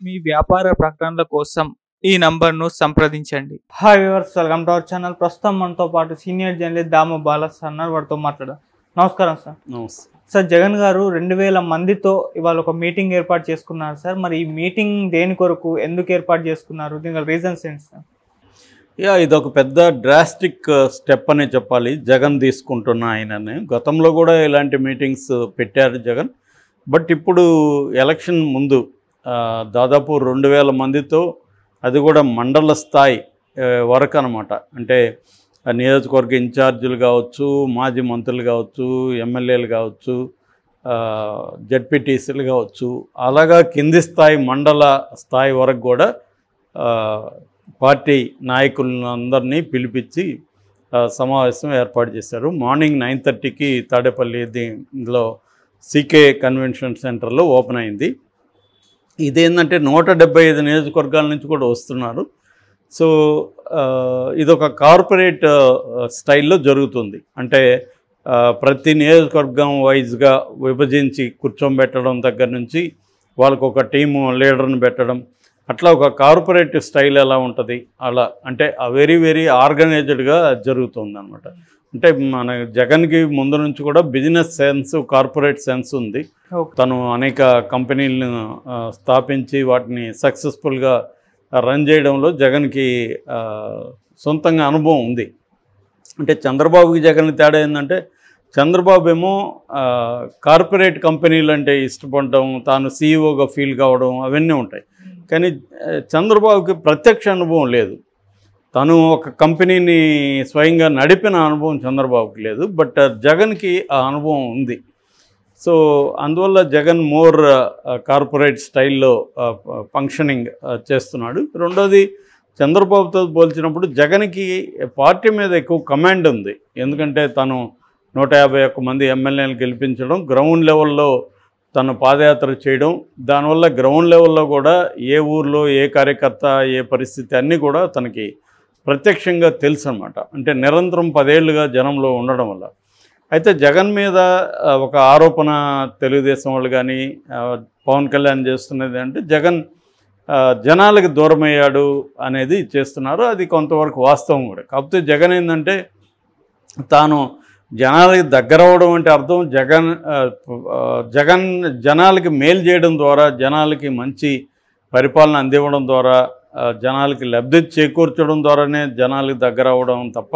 మీ వ్యాపార ప్రకటనల కోసం ఈ నంబర్ను సంప్రదించండి. Hi viewers, welcome to our channel. ప్రస్తుతం మనతో పాటు సీనియర్ జర్నలిస్ట్ దాము బాలస్ అన్నారు, వారితో మాట్లాడారు. నమస్కారం సార్. నమస్తే సార్, జగన్ గారు 2000 మందితో ఇవాళ ఒక మీటింగ్ ఏర్పాటు చేసుకున్నారు సార్. మరి ఈ మీటింగ్ దేని కొరకు, ఎందుకు ఏర్పాటు చేసుకున్నారు, దీనికి రీజన్స్ ఏంటి సార్? ఇదొక పెద్ద డ్రాస్టిక్ స్టెప్ అనే చెప్పాలి జగన్ తీసుకుంటున్న ఆయనని. గతంలో కూడా ఇలాంటి మీటింగ్స్ పెట్టారు జగన్. బట్ ఇప్పుడు ఎలక్షన్ ముందు దాదాపు 2000 మందితో, అది కూడా మండల స్థాయి వరకు అనమాట. అంటే నియోజకవర్గ ఇన్ఛార్జీలు కావచ్చు, మాజీ మంత్రులు కావచ్చు, ఎమ్మెల్యేలు కావచ్చు, జడ్పీటీసీలు కావచ్చు, అలాగా కింది స్థాయి మండల స్థాయి వరకు కూడా పార్టీ నాయకులందరినీ పిలిపించి సమావేశం ఏర్పాటు చేశారు. మార్నింగ్ 9:30కి తాడేపల్లి దీనిలో సీకే కన్వెన్షన్ సెంటర్లో ఓపెన్ అయింది. ఇదేంటంటే 175 నియోజకవర్గాల నుంచి కూడా వస్తున్నారు. సో ఇదొక కార్పొరేట్ స్టైల్లో జరుగుతుంది. అంటే ప్రతి నియోజకవర్గం వైజ్గా విభజించి కూర్చోబెట్టడం దగ్గర నుంచి వాళ్ళకు ఒక టీము లీడర్ని పెట్టడం, అట్లా ఒక కార్పొరేట్ స్టైల్ ఎలా ఉంటుంది అలా, అంటే వెరీ వెరీ ఆర్గనైజ్డ్గా జరుగుతుంది అనమాట. అంటే మన జగన్కి ముందు నుంచి కూడా బిజినెస్ సెన్స్, కార్పొరేట్ సెన్స్ ఉంది. తను అనేక కంపెనీలను స్థాపించి వాటిని సక్సెస్ఫుల్గా రన్ చేయడంలో జగన్కి సొంతంగా అనుభవం ఉంది. అంటే చంద్రబాబుకి జగన్కి తేడా ఏంటంటే, చంద్రబాబు ఏమో కార్పొరేట్ కంపెనీలు అంటే ఇష్టపడడం, తాను సీఈఓగా ఫీల్ కావడం అవన్నీ ఉంటాయి. కానీ చంద్రబాబుకి ప్రత్యక్ష అనుభవం లేదు. తను ఒక కంపెనీని స్వయంగా నడిపిన అనుభవం చంద్రబాబుకి లేదు. బట్ జగన్కి ఆ అనుభవం ఉంది. సో అందువల్ల జగన్ మోర్ కార్పొరేట్ స్టైల్లో ఫంక్షనింగ్ చేస్తున్నాడు. రెండోది, చంద్రబాబుతో పోల్చినప్పుడు జగన్కి పార్టీ మీద ఎక్కువ కమాండ్ ఉంది. ఎందుకంటే తను 151 మంది ఎమ్మెల్యేలు గెలిపించడం, గ్రౌండ్ లెవెల్లో తను పాదయాత్ర చేయడం, దానివల్ల గ్రౌండ్ లెవెల్లో కూడా ఏ ఊర్లో ఏ కార్యకర్త ఏ పరిస్థితి అన్నీ కూడా తనకి ప్రత్యక్షంగా తెలుసు అన్నమాట. అంటే నిరంతరం 10 ఏళ్ళుగా జనంలో ఉండడం వల్ల. అయితే జగన్ మీద ఒక ఆరోపణ తెలుగుదేశం వాళ్ళు కానీ పవన్ కళ్యాణ్ చేస్తున్నది అంటే, జగన్ జనాలకు దూరమయ్యాడు అనేది చేస్తున్నారు. అది కొంతవరకు వాస్తవం కూడా. కాకపోతే జగన్ ఏంటంటే, తాను జనాలకి దగ్గర అవ్వడం అంటే అర్థం జగన్ జనాలకి మేలు చేయడం ద్వారా, జనాలకి మంచి పరిపాలన అందివ్వడం ద్వారా, జనాలకి లబ్ధి చేకూర్చడం ద్వారానే జనాలకి దగ్గర అవ్వడం తప్ప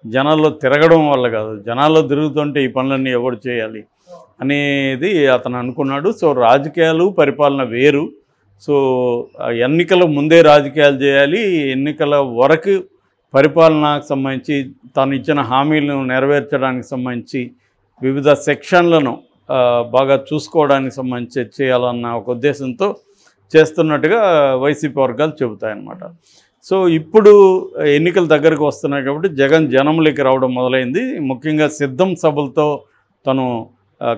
జనాల్లో తిరగడం వల్ల కాదు. జనాల్లో తిరుగుతుంటే ఈ పనులన్నీ ఎవరు చేయాలి అనేది అతను అనుకున్నాడు. సో రాజకీయాలు పరిపాలన వేరు. సో ఎన్నికల ముందే రాజకీయాలు చేయాలి, ఎన్నికల వరకు పరిపాలనకు సంబంధించి తాను ఇచ్చిన హామీలను నెరవేర్చడానికి సంబంధించి వివిధ సెక్షన్లను బాగా చూసుకోవడానికి సంబంధించి చేయాలన్న ఒక ఉద్దేశంతో చేస్తున్నట్టుగా వైసీపీ వర్గాలు చెబుతాయన్నమాట. సో ఇప్పుడు ఎన్నికల దగ్గరకు వస్తున్నాయి కాబట్టి జగన్ జనంలోకి రావడం మొదలైంది. ముఖ్యంగా సిద్ధం సభలతో తను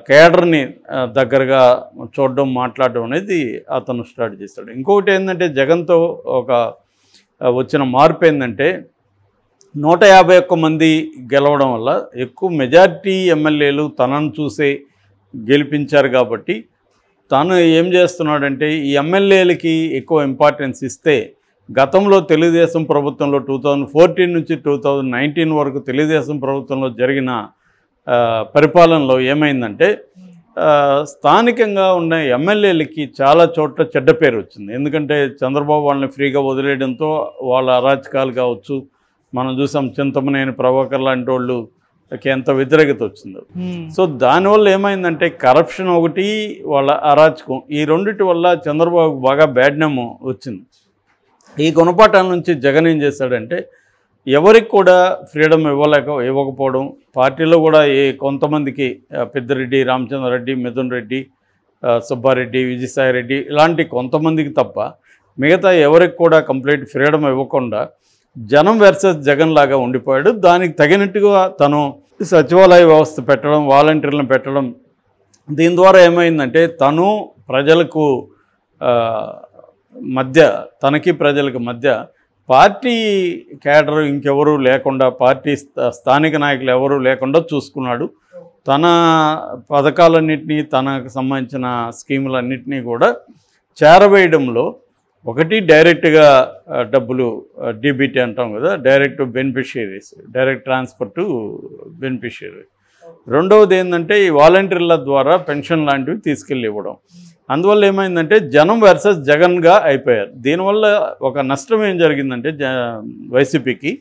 కేడర్ని దగ్గరగా చూడడం, మాట్లాడడం అనేది అతను స్టార్ట్ చేస్తాడు. ఇంకొకటి ఏంటంటే, జగన్తో ఒక వచ్చిన మార్పు ఏంటంటే, 151 మంది గెలవడం వల్ల ఎక్కువ మెజారిటీ ఎమ్మెల్యేలు తనను చూసే గెలిపించారు. కాబట్టి తాను ఏం చేస్తున్నాడంటే, ఈ ఎమ్మెల్యేలకి ఎక్కువ ఇంపార్టెన్స్ ఇస్తే, గతంలో తెలుగుదేశం ప్రభుత్వంలో 2014 నుంచి 2019 వరకు తెలుగుదేశం ప్రభుత్వంలో జరిగిన పరిపాలనలో ఏమైందంటే, స్థానికంగా ఉన్న ఎమ్మెల్యేలకి చాలా చోట్ల చెడ్డ పేరు వచ్చింది. ఎందుకంటే చంద్రబాబు వాళ్ళని ఫ్రీగా వదిలేయడంతో వాళ్ళ అరాచకాలు కావచ్చు, మనం చూసాం చింతమనేని ప్రభాకర్ లాంటి వాళ్ళకి ఎంత వ్యతిరేకత వచ్చిందో. సో దానివల్ల ఏమైందంటే, కరప్షన్ ఒకటి, వాళ్ళ అరాచకం, ఈ రెండిటి వల్ల చంద్రబాబుకు బాగా బ్యాడ్ నేమ్ వచ్చింది. ఈ గుణపాఠాల నుంచి జగన్ ఏం చేశాడంటే, ఎవరికి కూడా ఫ్రీడమ్ ఇవ్వకపోవడం, పార్టీలో కూడా కొంతమందికి పెద్దిరెడ్డి, రామచంద్రారెడ్డి, మిథున్ రెడ్డి, సుబ్బారెడ్డి, విజయసాయిరెడ్డి ఇలాంటి కొంతమందికి తప్ప మిగతా ఎవరికి కూడా కంప్లీట్ ఫ్రీడమ్ ఇవ్వకుండా జనం వర్సెస్ జగన్ లాగా ఉండిపోయాడు. దానికి తగినట్టుగా తను సచివాలయ వ్యవస్థ పెట్టడం, వాలంటీర్లను పెట్టడం, దీని ద్వారా ఏమైందంటే తను ప్రజలకు మధ్య, తనకి ప్రజలకు మధ్య పార్టీ క్యాడర్ ఇంకెవరూ లేకుండా, పార్టీ స్థానిక నాయకులు ఎవరూ లేకుండా చూసుకున్నాడు. తన పథకాలన్నింటినీ, తనకు సంబంధించిన స్కీములన్నింటినీ కూడా చేరవేయడంలో ఒకటి డైరెక్ట్గా డబ్బులు డీబీటీ అంటాం కదా, direct beneficiaries, direct transfer to beneficiary. రెండవది ఏంటంటే ఈ వాలంటీర్ల ద్వారా పెన్షన్ లాంటివి తీసుకెళ్ళి ఇవ్వడం. అందువల్ల ఏమైందంటే జనం వర్సెస్ జగన్గా అయిపోయారు. దీనివల్ల ఒక నష్టం ఏం జరిగిందంటే వైసీపీకి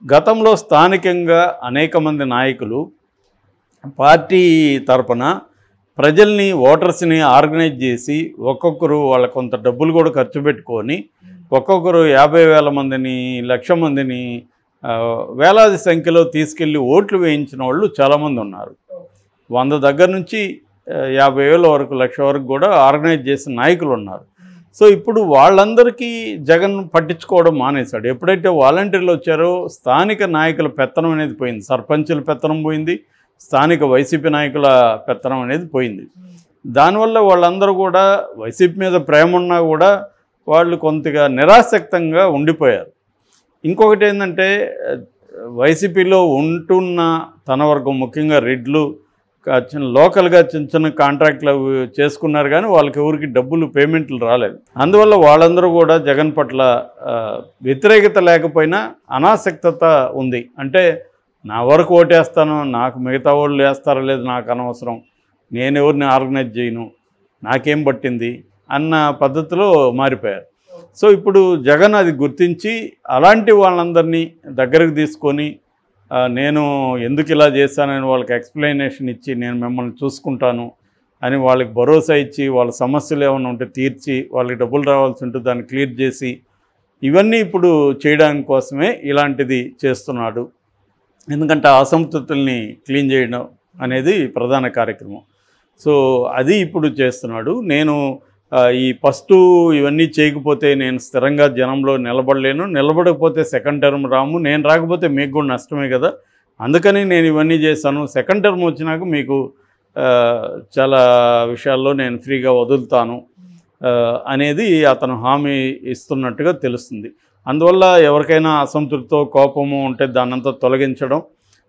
గతంలో స్థానికంగా అనేక మంది నాయకులు పార్టీ తరపున ప్రజల్ని, ఓటర్స్ని ఆర్గనైజ్ చేసి ఒక్కొక్కరు వాళ్ళ కొంత డబ్బులు కూడా ఖర్చు పెట్టుకొని ఒక్కొక్కరు 50,000 మందిని, 1,00,000 మందిని వేలాది సంఖ్యలో తీసుకెళ్ళి ఓట్లు వేయించిన వాళ్ళు చాలామంది ఉన్నారు. 100 దగ్గర నుంచి 50,000 వరకు, 1,00,000 వరకు కూడా ఆర్గనైజ్ చేసిన నాయకులు ఉన్నారు. సో ఇప్పుడు వాళ్ళందరికీ జగన్ పట్టించుకోవడం మానేశాడు. ఎప్పుడైతే వాలంటీర్లు వచ్చారో స్థానిక నాయకుల పెత్తనం అనేది పోయింది, సర్పంచుల పెత్తనం పోయింది, స్థానిక వైసీపీ నాయకుల పెత్తనం అనేది పోయింది. దానివల్ల వాళ్ళందరూ కూడా వైసీపీ మీద ప్రేమ ఉన్నా కూడా వాళ్ళు కొంతగా నిరాసక్తంగా ఉండిపోయారు. ఇంకొకటి ఏంటంటే వైసీపీలో ఉంటున్న తన వర్గం, ముఖ్యంగా రెడ్లు లోకల్గా చిన్న చిన్న కాంట్రాక్ట్లు చేసుకున్నారు కానీ వాళ్ళకి ఎవరికి డబ్బులు పేమెంట్లు రాలేదు. అందువల్ల వాళ్ళందరూ కూడా జగన్ పట్ల వ్యతిరేకత లేకపోయినా అనాసక్తత ఉంది. అంటే నా వరకు ఓటేస్తాను, నాకు మిగతా వాళ్ళు వేస్తారో లేదు నాకు అనవసరం, నేను ఎవరిని ఆర్గనైజ్ చేయను, నాకేం పట్టింది అన్న పద్ధతిలో మారిపోయారు. సో ఇప్పుడు జగన్ అది గుర్తించి అలాంటి వాళ్ళందరినీ దగ్గరకు తీసుకొని నేను ఎందుకు ఇలా చేశానని వాళ్ళకి ఎక్స్ప్లెనేషన్ ఇచ్చి నేను మిమ్మల్ని చూసుకుంటాను అని వాళ్ళకి భరోసా ఇచ్చి వాళ్ళ సమస్యలు ఏమైనా ఉంటే తీర్చి వాళ్ళకి డబ్బులు రావాల్సి ఉంటే దాన్ని క్లియర్ చేసి ఇవన్నీ ఇప్పుడు చేయడానికి కోసమే ఇలాంటిది చేస్తున్నాడు. ఎందుకంటే అసంతృప్తుల్ని క్లీన్ చేయడం అనేది ప్రధాన కార్యక్రమం. సో అది ఇప్పుడు చేస్తున్నాడు. నేను ఈ ఫస్ట్ ఇవన్నీ చేయకపోతే నేను స్థిరంగా జనంలో నిలబడలేను, నిలబడకపోతే సెకండ్ టర్మ్ రాము, నేను రాకపోతే మీకు కూడా నష్టమే కదా, అందుకని నేను ఇవన్నీ చేశాను, సెకండ్ టర్మ్ వచ్చినాక మీకు చాలా విషయాల్లో నేను ఫ్రీగా వదులుతాను అనేది అతను హామీ ఇస్తున్నట్టుగా తెలుస్తుంది. అందువల్ల ఎవరికైనా అసంతృప్తితో కోపము ఉంటే దాన్నంతా తొలగించడం,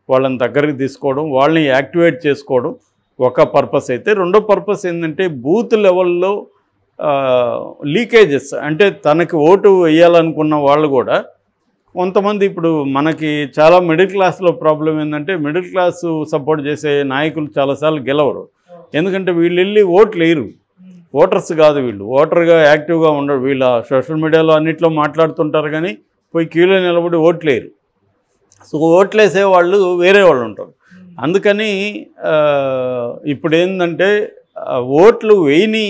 వాళ్ళని దగ్గరికి తీసుకోవడం, వాళ్ళని యాక్టివేట్ చేసుకోవడం ఒక పర్పస్ అయితే, రెండో పర్పస్ ఏంటంటే బూత్ లెవెల్లో లీకేజెస్, అంటే తనకి ఓటు వేయాలనుకున్న వాళ్ళు కూడా కొంతమంది, ఇప్పుడు మనకి చాలా మిడిల్ క్లాస్లో ప్రాబ్లం ఏంటంటే మిడిల్ క్లాసు సపోర్ట్ చేసే నాయకులు చాలాసార్లు గెలవరు. ఎందుకంటే వీళ్ళు వెళ్ళి ఓట్లు వేయరు, ఓటర్స్ కాదు వీళ్ళు, ఓటర్గా యాక్టివ్గా ఉండరు, వీళ్ళ సోషల్ మీడియాలో అన్నిట్లో మాట్లాడుతుంటారు కానీ పోయి క్యూలో నిలబడి ఓట్లు వేయరు. సో ఓట్లు వేసే వాళ్ళు వేరే వాళ్ళు ఉంటారు. అందుకని ఇప్పుడు ఏంటంటే ఓట్లు వేయని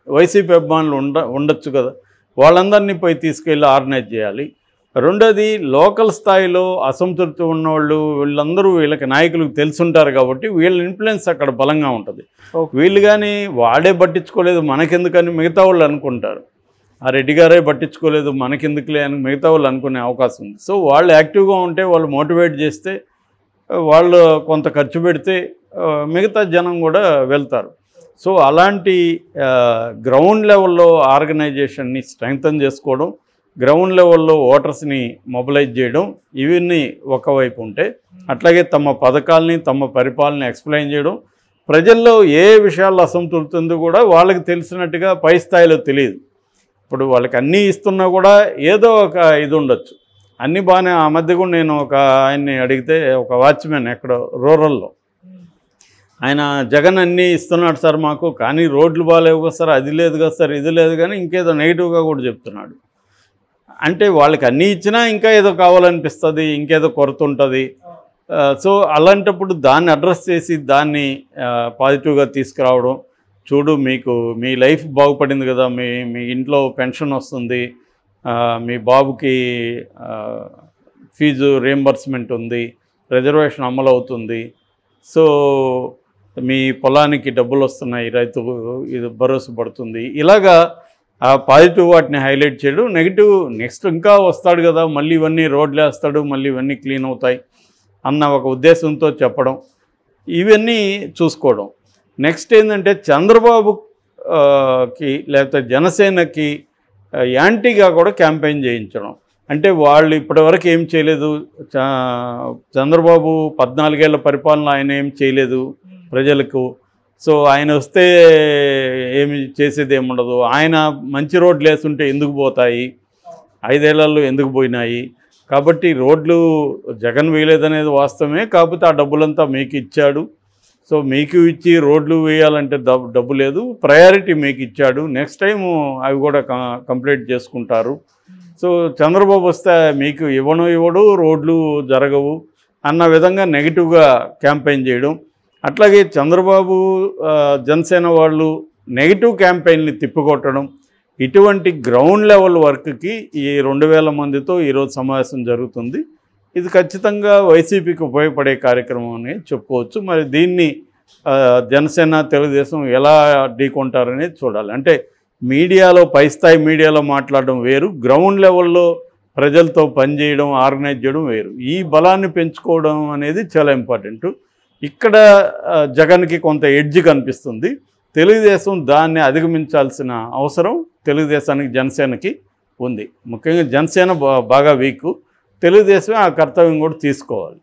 వైసీపీ అభిమానులు ఉండొచ్చు కదా, వాళ్ళందరినీ పోయి తీసుకెళ్ళి ఆర్గనైజ్ చేయాలి. రెండోది లోకల్ స్థాయిలో అసంతృప్తి ఉన్నవాళ్ళు వీళ్ళందరూ వీళ్ళకి నాయకులకు తెలుసుంటారు కాబట్టి వీళ్ళ ఇన్ఫ్లుయెన్స్ అక్కడ బలంగా ఉంటుంది. వీళ్ళు కానీ వాడే పట్టించుకోలేదు మనకెందుకని మిగతా వాళ్ళు అనుకుంటారు, ఆ రెడ్డి గారే పట్టించుకోలేదు మనకెందుకులే అని మిగతా వాళ్ళు అనుకునే అవకాశం ఉంది. సో వాళ్ళు యాక్టివ్గా ఉంటే, వాళ్ళు మోటివేట్ చేస్తే, వాళ్ళు కొంత ఖర్చు పెడితే మిగతా జనం కూడా వెళ్తారు. సో అలాంటి గ్రౌండ్ లెవెల్లో ఆర్గనైజేషన్ని స్ట్రెంగ్తన్ చేసుకోవడం, గ్రౌండ్ లెవెల్లో ఓటర్స్ని మొబిలైజ్ చేయడం, ఇవన్నీ ఒకవైపు ఉంటే, అట్లాగే తమ పథకాలని తమ పరిపాలన ఎక్స్ప్లెయిన్ చేయడం, ప్రజల్లో ఏ విషయాల్లో అసంతృప్తి ఉందో కూడా వాళ్ళకి తెలిసినట్టుగా పై స్థాయిలో తెలియదు. ఇప్పుడు వాళ్ళకి అన్నీ ఇస్తున్నా కూడా ఏదో ఒక ఇది ఉండొచ్చు, అన్నీ బాగానే. ఆ మధ్య కూడా నేను ఒక ఆయన్ని అడిగితే, ఒక వాచ్మెన్ ఎక్కడ రూరల్లో, ఆయన జగన్ అన్నీ ఇస్తున్నాడు సార్ మాకు, కానీ రోడ్లు బాగాలేవు కదా సార్, అది లేదు కదా సార్, ఇది లేదు, కానీ ఇంకేదో నెగిటివ్గా కూడా చెప్తున్నాడు. అంటే వాళ్ళకి అన్నీ ఇచ్చినా ఇంకా ఏదో కావాలనిపిస్తుంది, ఇంకేదో కొరత ఉంటుంది. సో అలాంటప్పుడు దాన్ని అడ్రస్ చేసి దాన్ని పాజిటివ్గా తీసుకురావడం, చూడు మీకు మీ లైఫ్ బాగుపడింది కదా, మీ ఇంట్లో పెన్షన్ వస్తుంది, మీ బాబుకి ఫీజు రియంబర్స్మెంట్ ఉంది, రిజర్వేషన్ అమలు అవుతుంది, సో మీ పొలానికి డబ్బులు వస్తున్నాయి, రైతు ఇది భరోసా పడుతుంది. ఇలాగా ఆ పాజిటివ్ వాటిని హైలైట్ చేయడం, నెగిటివ్ నెక్స్ట్ ఇంకా వస్తాడు కదా, మళ్ళీ ఇవన్నీ రోడ్లు వేస్తాడు, మళ్ళీ ఇవన్నీ క్లీన్ అవుతాయి అన్న ఒక ఉద్దేశంతో చెప్పడం, ఇవన్నీ చూసుకోవడం. నెక్స్ట్ ఏంటంటే చంద్రబాబుకి లేకపోతే జనసేనకి యాంటీగా కూడా క్యాంపెయిన్ చేయించడం. అంటే వాళ్ళు ఇప్పటివరకు ఏం చేయలేదు, చంద్రబాబు 14 ఏళ్ల పరిపాలన ఆయన ఏం చేయలేదు ప్రజలకు, సో ఆయన వస్తే ఏమి చేసేది ఏముండదు. ఆయన మంచి రోడ్లు వేస్తుంటే ఎందుకు పోతాయి, 5 ఏళ్లలో ఎందుకు పోయినాయి? కాబట్టి రోడ్లు జగన్ వేయలేదనేది వాస్తవమే. కాకపోతే ఆ డబ్బులంతా మీకు ఇచ్చాడు. సో మీకు ఇచ్చి రోడ్లు వేయాలంటే డబ్బు లేదు, ప్రయారిటీ మీకు ఇచ్చాడు. నెక్స్ట్ టైం అవి కూడా కంప్లీట్ చేసుకుంటారు. సో చంద్రబాబు వస్తే మీకు ఇవ్వడు, రోడ్లు జరగవు అన్న విధంగా నెగిటివ్గా క్యాంపెయిన్ చేయడం. అట్లాగే చంద్రబాబు జనసేన వాళ్ళు నెగిటివ్ క్యాంపెయిన్ని తిప్పికొట్టడం, ఇటువంటి గ్రౌండ్ లెవెల్ వర్క్కి ఈ 2000 మందితో ఈరోజు సమావేశం జరుగుతుంది. ఇది ఖచ్చితంగా వైసీపీకి ఉపయోగపడే కార్యక్రమం అని చెప్పుకోవచ్చు. మరి దీన్ని జనసేన తెలుగుదేశం ఎలా ఢీకొంటారనేది చూడాలి. అంటే మీడియాలో, పై స్థాయి మీడియాలో మాట్లాడడం వేరు, గ్రౌండ్ లెవెల్లో ప్రజలతో పనిచేయడం, ఆర్గనైజ్ చేయడం వేరు. ఈ బలాన్ని పెంచుకోవడం అనేది చాలా ఇంపార్టెంట్. ఇక్కడ జగన్కి కొంత ఎడ్జ్ కనిపిస్తుంది. తెలుగుదేశం దాన్ని అధిగమించాల్సిన అవసరం తెలుగుదేశానికి, జనసేనకి ఉంది. ముఖ్యంగా జనసేన బాగా వీక్, తెలుగుదేశమే ఆ కర్తవ్యం కూడా తీసుకోవాలి.